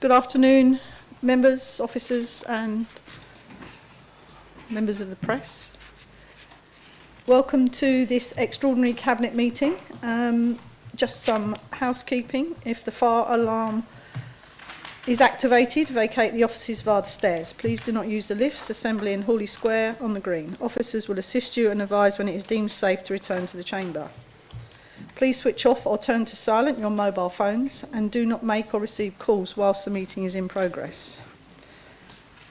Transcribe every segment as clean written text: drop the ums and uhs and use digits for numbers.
Good afternoon, members, officers and members of the press. Welcome to this extraordinary Cabinet meeting. Just some housekeeping. If the fire alarm is activated, vacate the offices via the stairs. Please do not use the lifts. Assembly in Hawley Square on the Green. Officers will assist you and advise when it is deemed safe to return to the chamber. Please switch off or turn to silent your mobile phones and do not make or receive calls whilst the meeting is in progress.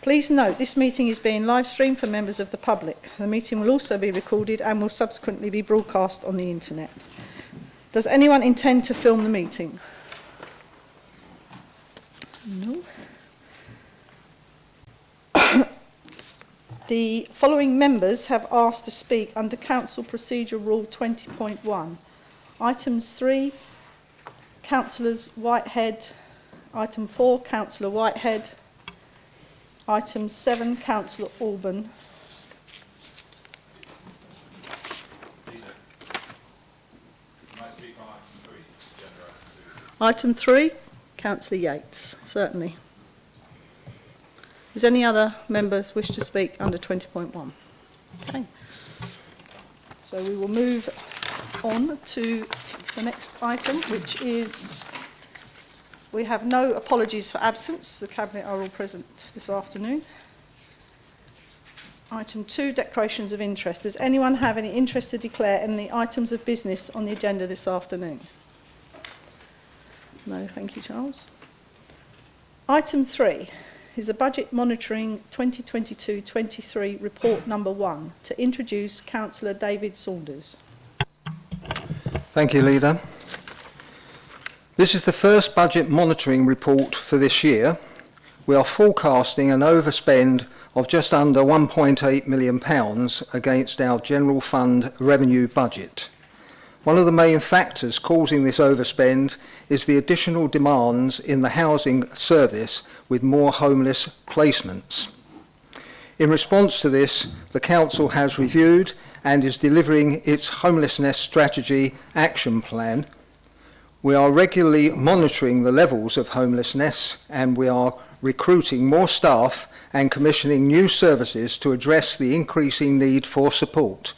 Please note this meeting is being live streamed for members of the public. The meeting will also be recorded and will subsequently be broadcast on the internet. Does anyone intend to film the meeting? No. The following members have asked to speak under Council Procedure Rule 20.1. Items 3, Councillors Whitehead. Item 4, Councillor Whitehead. Item 7, Councillor Alban. Item 3, Councillor Yates, certainly. Does any other members wish to speak under 20.1? Okay. So we will move on to the next item, which is, we have no apologies for absence. The Cabinet are all present this afternoon. Item 2, declarations of interest. Does anyone have any interest to declare in the items of business on the agenda this afternoon? No, thank you, Charles. Item 3 is the Budget Monitoring 2022-23 Report Number 1, to introduce Councillor David Saunders. Thank you, Leader. This is the first budget monitoring report for this year. We are forecasting an overspend of just under £1.8 million against our general fund revenue budget. One of the main factors causing this overspend is the additional demands in the housing service with more homeless placements. In response to this, the Council has reviewed and is delivering its homelessness strategy action plan. We are regularly monitoring the levels of homelessness and we are recruiting more staff and commissioning new services to address the increasing need for support.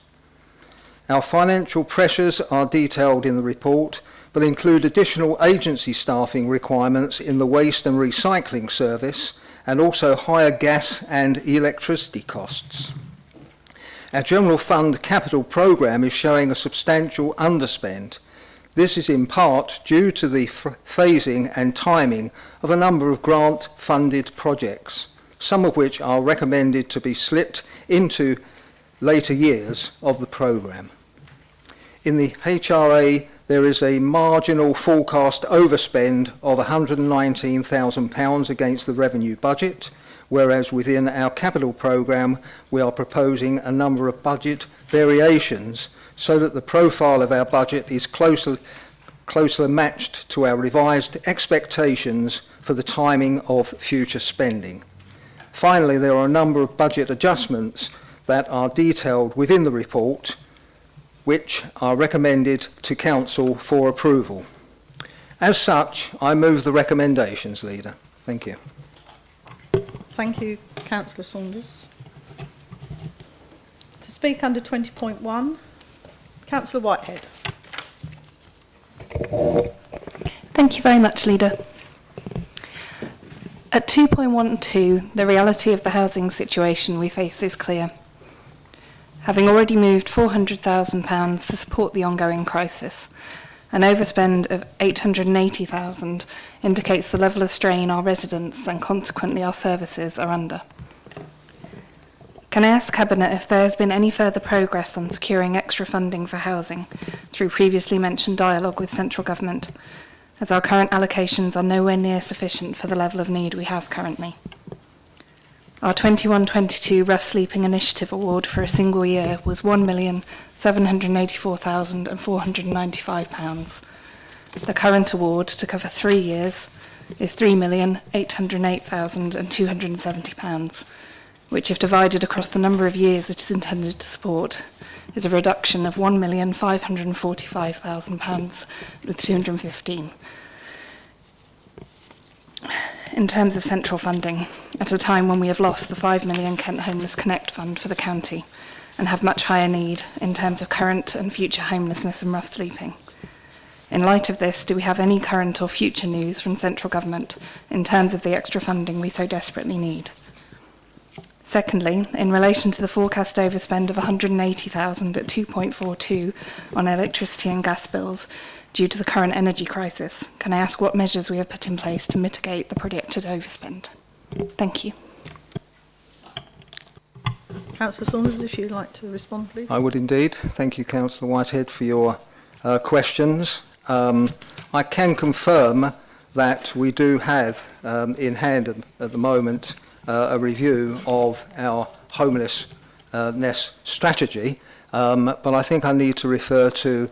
Our financial pressures are detailed in the report, but include additional agency staffing requirements in the waste and recycling service and also higher gas and electricity costs. Our General Fund capital programme is showing a substantial underspend. This is in part due to the phasing and timing of a number of grant-funded projects, some of which are recommended to be slipped into later years of the programme. In the HRA, there is a marginal forecast overspend of £119,000 against the revenue budget, whereas within our capital programme we are proposing a number of budget variations so that the profile of our budget is closer matched to our revised expectations for the timing of future spending. Finally, there are a number of budget adjustments that are detailed within the report, which are recommended to Council for approval. As such, I move the recommendations, Leader. Thank you. Thank you, Councillor Saunders. To speak under 20.1, Councillor Whitehead. Thank you very much, Leader. At 2.12, the reality of the housing situation we face is clear. Having already moved £400,000 to support the ongoing crisis, an overspend of £880,000 indicates the level of strain our residents and consequently our services are under. Can I ask Cabinet if there has been any further progress on securing extra funding for housing through previously mentioned dialogue with central government, as our current allocations are nowhere near sufficient for the level of need we have currently? Our 21-22 Rough Sleeping Initiative award for a single year was £1,784,495. The current award to cover 3 years is £3,808,270, which, if divided across the number of years it is intended to support, is a reduction of £1,545,000 with 215. in terms of central funding at a time when we have lost the 5 million Kent Homeless Connect Fund for the county and have much higher need in terms of current and future homelessness and rough sleeping. In light of this, do we have any current or future news from central government in terms of the extra funding we so desperately need? Secondly, in relation to the forecast overspend of 180,000 at 2.42 on electricity and gas bills due to the current energy crisis, can I ask what measures we have put in place to mitigate the predicted overspend? Thank you. Councillor Saunders, if you'd like to respond, please. I would indeed. Thank you, Councillor Whitehead, for your questions. I can confirm that we do have in hand at the moment a review of our homelessness strategy, but I think I need to refer to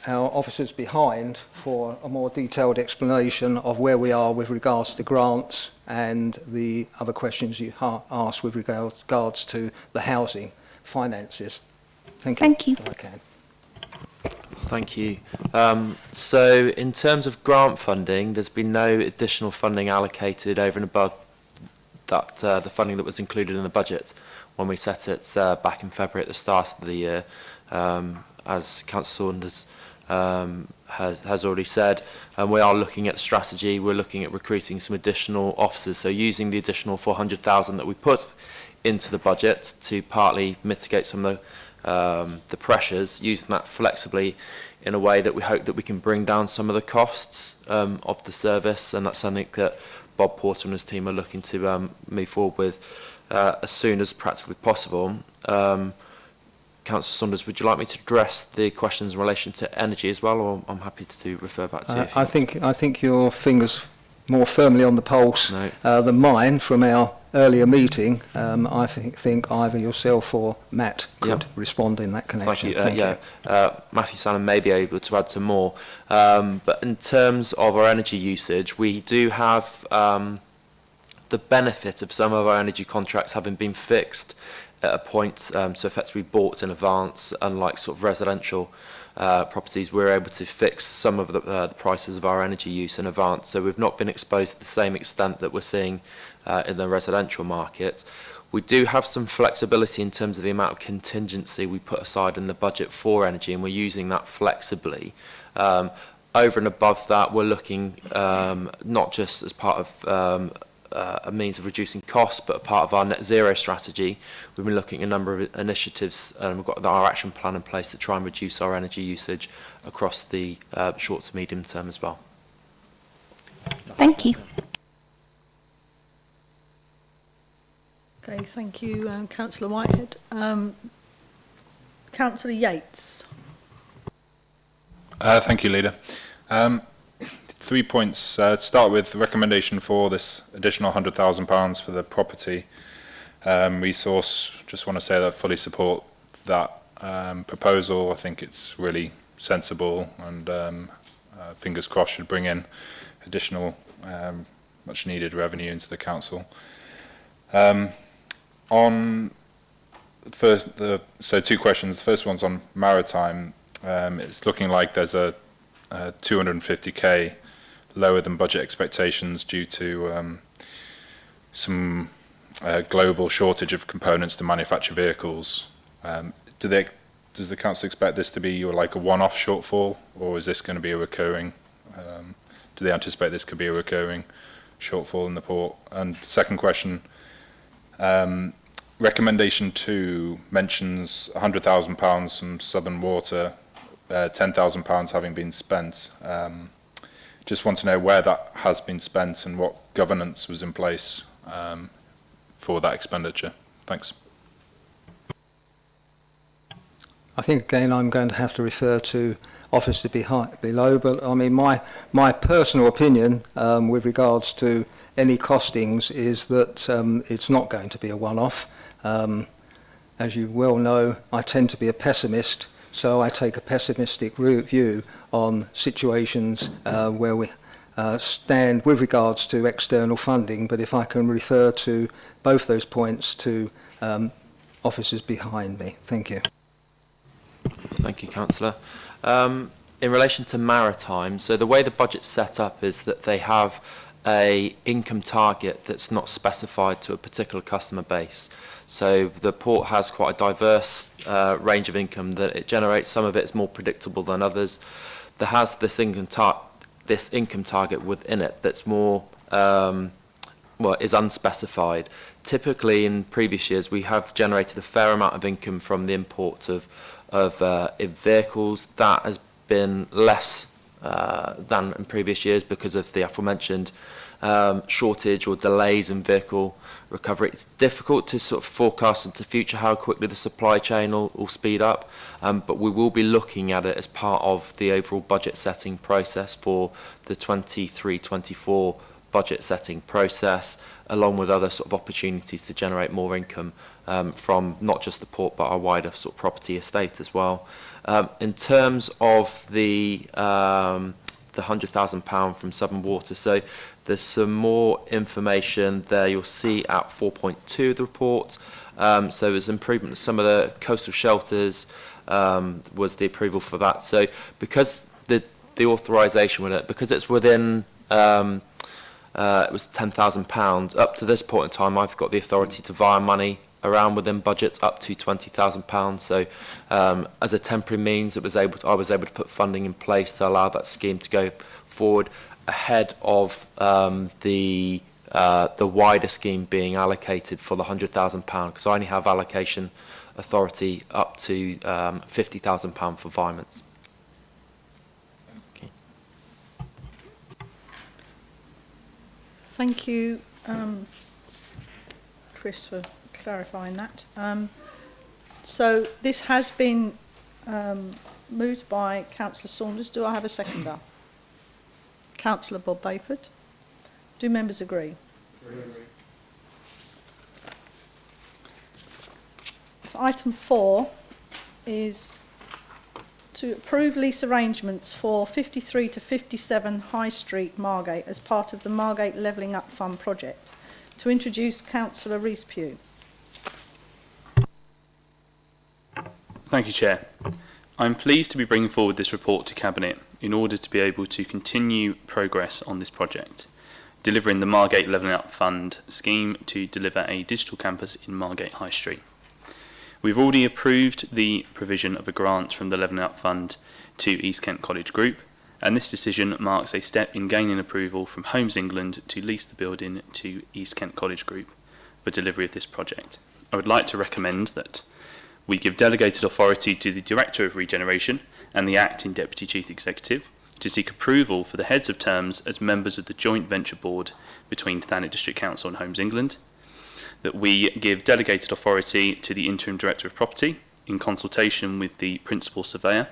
our officers behind for a more detailed explanation of where we are with regards to grants and the other questions you asked with regards to the housing finances. Thank you. Thank you. If I can. Thank you. So in terms of grant funding, there's been no additional funding allocated over and above that the funding that was included in the budget when we set it back in February at the start of the year. As Councillor Saunders has already said, we are looking at strategy. We're looking at recruiting some additional officers, so using the additional 400,000 that we put into the budget to partly mitigate some of the pressures, using that flexibly in a way that we hope that we can bring down some of the costs of the service, and that's something that Bob Porter and his team are looking to move forward with as soon as practically possible. Councillor Saunders, would you like me to address the questions in relation to energy as well, or I'm happy to refer back to you? I think your finger's more firmly on the pulse than mine from our earlier meeting. I think either yourself or Matt could respond in that connection. Thank you. Matthew Salmon may be able to add some more. But in terms of our energy usage, we do have the benefit of some of our energy contracts having been fixed at a point, so effectively bought in advance, unlike sort of residential properties. We're able to fix some of the prices of our energy use in advance, so we've not been exposed to the same extent that we're seeing in the residential market. We do have some flexibility in terms of the amount of contingency we put aside in the budget for energy, and we're using that flexibly. Over and above that, we're looking not just as part of a means of reducing costs, but a part of our net zero strategy. We've been looking at a number of initiatives, and we've got our action plan in place to try and reduce our energy usage across the short to medium term as well. Thank you. Okay, thank you, Councillor Whitehead. Councillor Yates. Thank you, Leader. 3 points. To start with, the recommendation for this additional £100,000 for the property resource. Just want to say that I fully support that proposal. I think it's really sensible, and fingers crossed should bring in additional much needed revenue into the council. So 2 questions. The first one's on maritime. It's looking like there's a 250k lower than budget expectations due to some global shortage of components to manufacture vehicles. Does the council expect this to be like a one-off shortfall, or is this going to be a recurring? Do they anticipate this could be a recurring shortfall in the port? And second question, recommendation 2 mentions £100,000 from Southern Water, £10,000 having been spent. Just want to know where that has been spent and what governance was in place for that expenditure. Thanks. I think again I'm going to have to refer to officer below, but I mean my personal opinion with regards to any costings is that it's not going to be a one-off. As you well know, I tend to be a pessimist, so I take a pessimistic view on situations where we stand with regards to external funding. But if I can refer to both those points to officers behind me. Thank you. Thank you, Councillor. In relation to maritime, so the way the budget's set up is that they have a income target that's not specified to a particular customer base. So the port has quite a diverse range of income that it generates. Some of it is more predictable than others. There has this income target within it that's more is unspecified. Typically, in previous years, we have generated a fair amount of income from the import of vehicles. That has been less than in previous years because of the aforementioned shortage or delays in vehicle recovery. It's difficult to sort of forecast into the future how quickly the supply chain will speed up, but we will be looking at it as part of the overall budget setting process for the 23-24 budget setting process, along with other sort of opportunities to generate more income from not just the port but our wider sort of property estate as well. In terms of the £100,000 from Southern Water, so there's some more information there you'll see at 4.2 of the report. So there's improvement in some of the coastal shelters, was the approval for that. So because the authorisation with it, because it's within it was £10,000. Up to this point in time, I've got the authority to via money around within budgets up to £20,000. So as a temporary means, I was able to put funding in place to allow that scheme to go forward ahead of the wider scheme being allocated for the £100,000, because I only have allocation authority up to £50,000 for environments. Thank you, Chris, for clarifying that. So this has been moved by Councillor Saunders. Do I have a seconder? Councillor Bob Bayford. Do members agree? Agree. So item 4 is to approve lease arrangements for 53 to 57 High Street, Margate, as part of the Margate Levelling Up Fund project. To introduce Councillor Rees-Pugh. Thank you, Chair. I'm pleased to be bringing forward this report to Cabinet in order to be able to continue progress on this project, delivering the Margate Levelling Up Fund scheme to deliver a digital campus in Margate High Street. We've already approved the provision of a grant from the Levelling Up Fund to East Kent College Group, and this decision marks a step in gaining approval from Homes England to lease the building to East Kent College Group for delivery of this project. I would like to recommend that we give delegated authority to the Director of Regeneration and the Acting Deputy Chief Executive to seek approval for the heads of terms as members of the joint venture board between Thanet District Council and Homes England, that we give delegated authority to the Interim Director of Property in consultation with the Principal Surveyor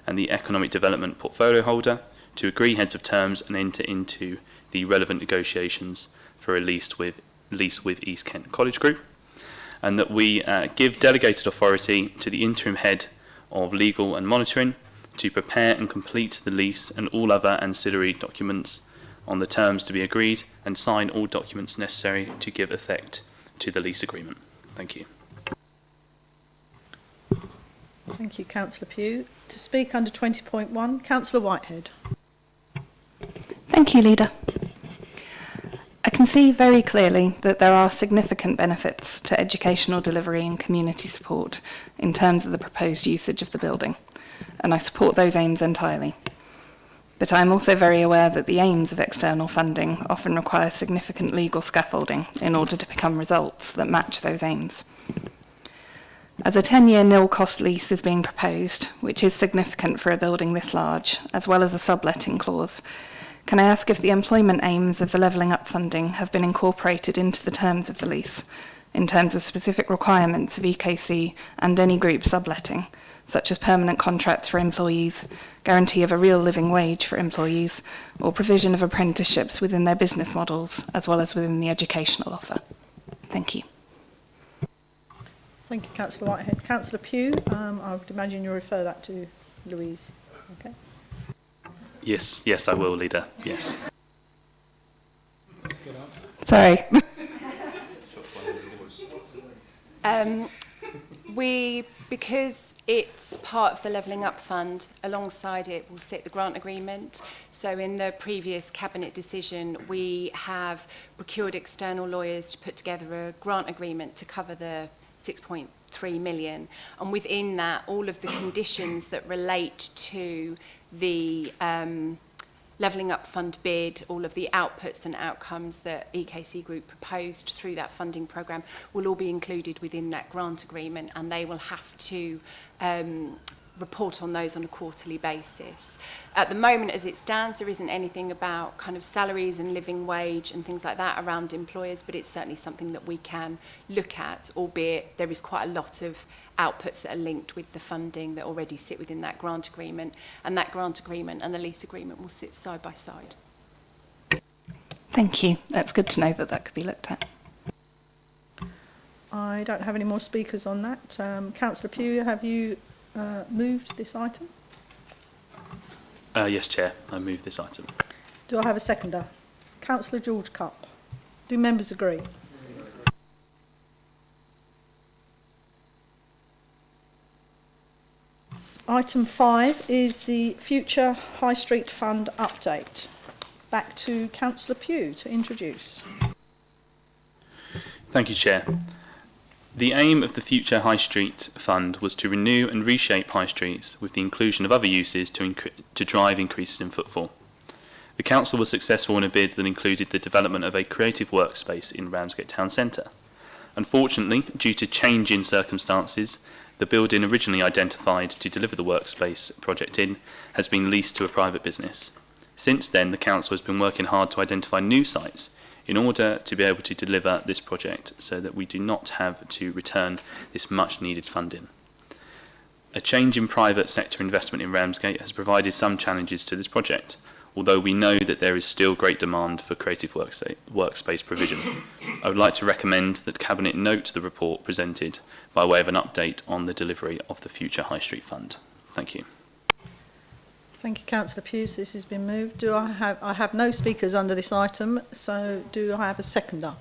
and the Economic Development Portfolio Holder to agree heads of terms and enter into the relevant negotiations for a lease with East Kent College Group, and that we give delegated authority to the Interim Head of Legal and Monitoring to prepare and complete the lease and all other ancillary documents on the terms to be agreed and sign all documents necessary to give effect to the lease agreement. Thank you. Thank you, Councillor Pugh. To speak under 20.1, Councillor Whitehead. Thank you, Leader. I can see very clearly that there are significant benefits to educational delivery and community support in terms of the proposed usage of the building, and I support those aims entirely. But I am also very aware that the aims of external funding often require significant legal scaffolding in order to become results that match those aims. As a 10-year nil-cost lease is being proposed, which is significant for a building this large, as well as a subletting clause, can I ask if the employment aims of the Levelling Up funding have been incorporated into the terms of the lease, in terms of specific requirements of EKC and any group subletting, such as permanent contracts for employees, guarantee of a real living wage for employees, or provision of apprenticeships within their business models, as well as within the educational offer? Thank you. Thank you, Councillor Whitehead. Councillor Pugh, I would imagine you'll refer that to Louise. Okay. Yes, I will, Leader. Yes. Sorry. Because it's part of the Levelling Up Fund, alongside it will sit the grant agreement. So in the previous Cabinet decision, we have procured external lawyers to put together a grant agreement to cover the 6.3 million. And within that, all of the conditions that relate to the Levelling Up Fund bid, all of the outputs and outcomes that EKC Group proposed through that funding programme will all be included within that grant agreement, and they will have to report on those on a quarterly basis. At the moment, as it stands, there isn't anything about kind of salaries and living wage and things like that around employers, but it's certainly something that we can look at, albeit there is quite a lot of outputs that are linked with the funding that already sit within that grant agreement, and that grant agreement and the lease agreement will sit side by side. Thank you. That's good to know that that could be looked at. I don't have any more speakers on that. Councillor Pugh, have you moved this item? Yes, Chair, I move this item. Do I have a seconder? Councillor George Cupp. Do members agree? Item 5 is the Future High Street Fund update. Back to Councillor Pugh to introduce. Thank you, Chair. The aim of the Future High Street Fund was to renew and reshape high streets with the inclusion of other uses to drive increases in footfall. The Council was successful in a bid that included the development of a creative workspace in Ramsgate Town Centre. Unfortunately, due to change in circumstances, the building originally identified to deliver the workspace project in has been leased to a private business. Since then, the Council has been working hard to identify new sites in order to be able to deliver this project so that we do not have to return this much needed funding. A change in private sector investment in Ramsgate has provided some challenges to this project, although we know that there is still great demand for creative workspace provision. I would like to recommend that Cabinet note the report presented by way of an update on the delivery of the Future High Street Fund. Thank you. Thank you, Councillor Pugh. This has been moved. I have no speakers under this item, so do I have a seconder?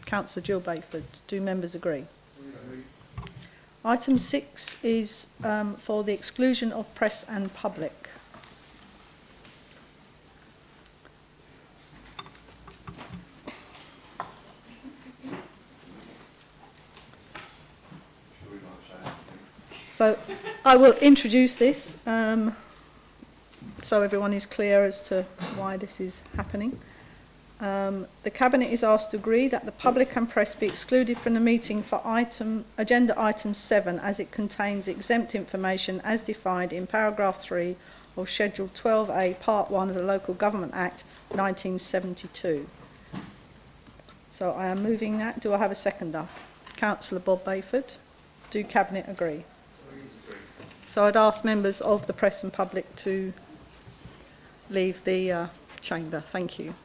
Councillor Jill Bayford. Do members agree? Item 6 is for the exclusion of press and public. So I will introduce this so everyone is clear as to why this is happening. The Cabinet is asked to agree that the public and press be excluded from the meeting for agenda item 7 as it contains exempt information as defined in paragraph 3 of Schedule 12A Part 1 of the Local Government Act 1972. So I am moving that. Do I have a seconder? Councillor Bob Bayford. Do Cabinet agree? So I'd ask members of the press and public to leave the chamber. Thank you.